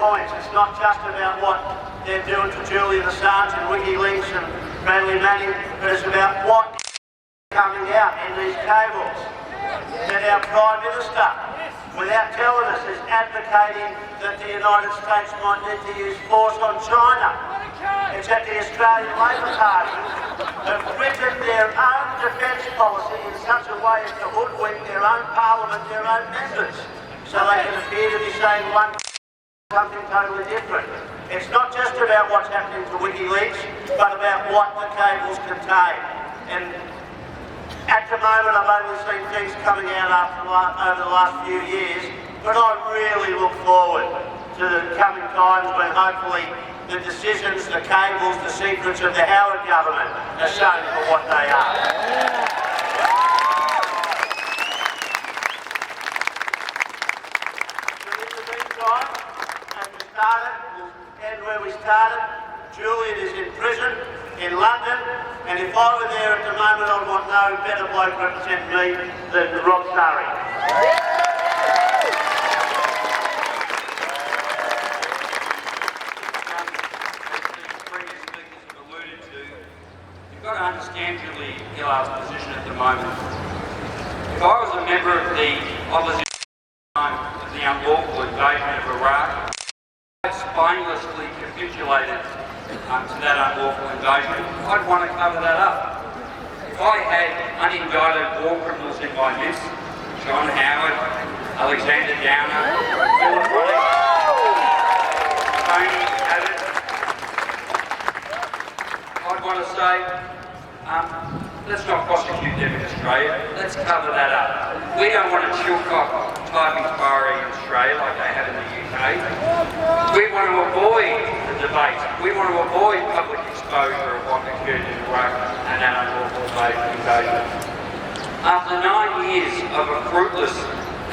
points. It's not just about what they're doing to Julian Assange and WikiLeaks and Bradley Manning, but it's about what is coming out in these cables. That our Prime Minister, without telling us, is advocating that the United States might need to use force on China. It's that the Australian Labor Party have written their own defence policy in such a way as to hoodwink their own parliament, their own members, so they can appear to be saying something totally different. It's not just about what's happening to WikiLeaks, but about what the cables contain. And at the moment, I've only seen things coming out over the last few years, but I really look forward to the coming times when hopefully the decisions, the cables, the secrets of the Howard government are shown for what they are. So in the meantime, as we started, we'll end where we started. Julian is in prison in London, and if I were there at the moment, I'd want no better bloke representing me than Rob Stary. You've got to understand Julian Assange's position at the moment. If I was a member of the opposition of the unlawful invasion of Iraq, I spinelessly capitulated to that unlawful invasion, I'd want to cover that up. If I had unindicted war criminals in my midst, John Howard, Alexander Downer, Philip Roddick, Tony Abbott, I'd want to say, let's not prosecute them in Australia, let's cover that up. We don't want a Chilcot type inquiry in Australia like they have in the UK. We want to avoid the debate. We want to avoid public exposure of what occurred in Iraq and that unlawful invasion. After 9 years of a fruitless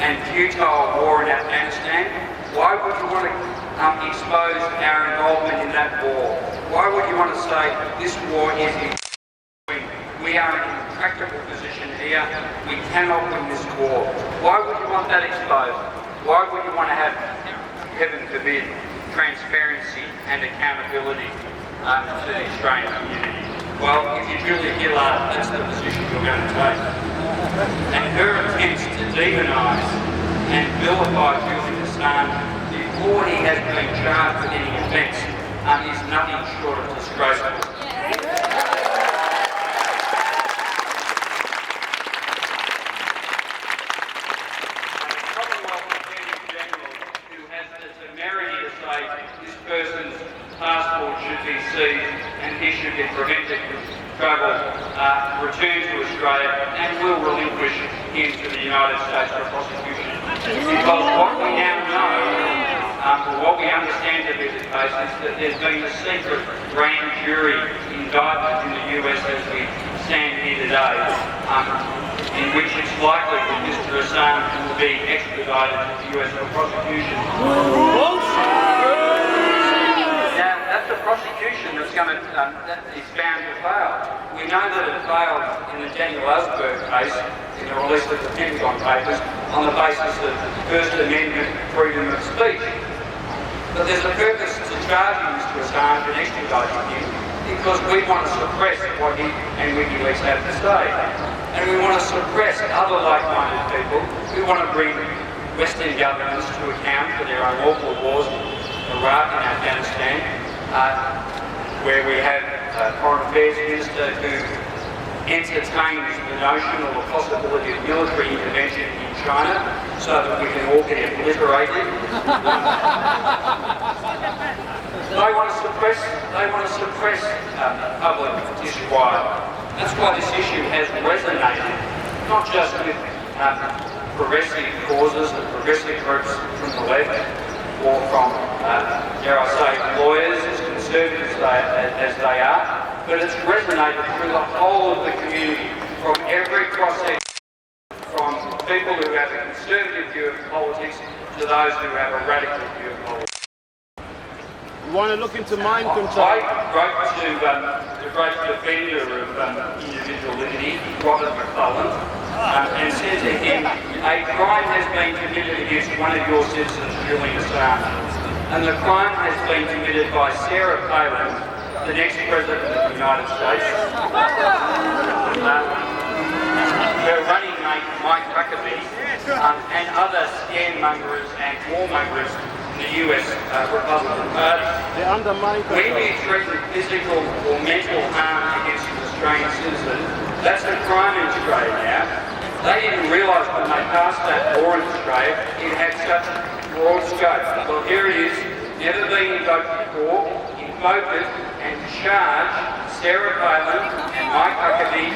and futile war in Afghanistan, why would you want to expose our involvement in that war? Why would you want to say this war is we are in an intractable position here, we cannot win this war? Why would you want that exposed? Why would you want to have, heaven forbid, transparency and accountability to the Australian community? Well, if you're Julian Gillard, that's the position you're going to take. And her attempts to demonise and vilify Julian Assange before he has been charged with any offence is nothing short of disgraceful. This person's passport should be seized and he should be prevented from travel, return to Australia, and will relinquish him to the United States for prosecution. Because what we now know, or what we understand to be the case, is that there's been a secret grand jury indictment in the US as we stand here today, in which it's likely that Mr. Assange will be extradited to the US for prosecution. That's a prosecution that's going to, that is bound to fail. We know that it failed in the Daniel Ellsberg case, in the release of the Pentagon Papers, on the basis of First Amendment freedom of speech. But there's a purpose to charging Mr. Assange and extraditing him, because we want to suppress what he and WikiLeaks have to say. And we want to suppress other like-minded people. We want to bring Western governments to account for their unlawful wars in Iraq and Afghanistan, where we have a Foreign Affairs Minister who entertains the notion or the possibility of military intervention in China so that we can all get obliterated. They want to suppress public disquiet. That's why this issue has resonated, not just with progressive causes and progressive groups from the left, or from, dare I say, lawyers, as conservative as they are, but it's resonated through the whole of the community, from every cross-section, from people who have a conservative view of politics to those who have a radical view of politics. We want to look into mind control. I wrote to the great defender of individual liberty, Robert McClelland, and said to him, a crime has been committed against one of your citizens, Julian Assange. and the crime has been committed by Sarah Palin, the next President of the United States. Her running mate, Mike Huckabee, and other scaremongers and warmongers in the US Republican Party. They undermine When control. you threaten physical or mental harm against an Australian citizen, that's a crime in Australia now. They didn't realise when they passed that law in Australia it had such broad scope. Well, here it is, never been invoked before, invoke it and charge Sarah Palin and Mike Huckabee.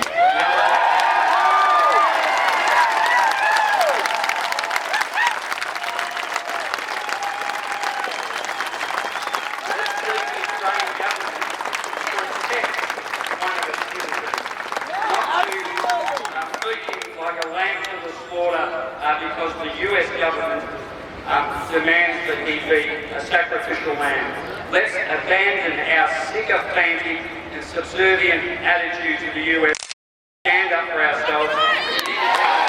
Like a lamb to the slaughter because the US government demands that he be a sacrificial lamb. Let's abandon our sycophantic and subservient attitude to the US. Stand up for ourselves.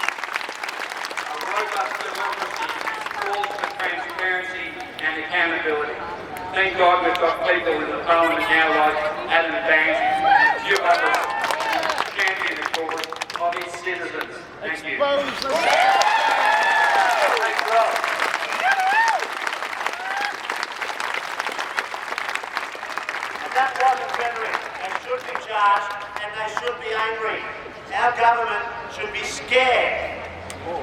A robust democracy calls for transparency and accountability. Thank God we've got people in the Parliament now like Adam Banks and a few others who champion the cause of its citizens. Thank you. Expose the- Thanks, Rob. And that wasn't rhetoric. They should be charged and they should be angry. Our government should be scared.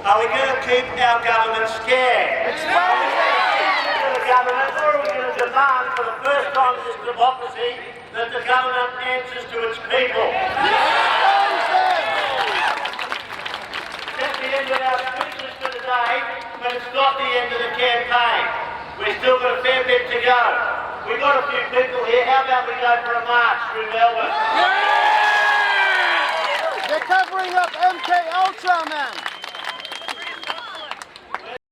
Are we going to keep our government scared? The government, or are we going to demand for the first time in this democracy that the government answers to its people? That's the end of our speeches for today, but it's not the end of the campaign. We've still got a fair bit to go. We've got a few people here. How about we go for a march through Melbourne? They're covering up MK Ultra, man.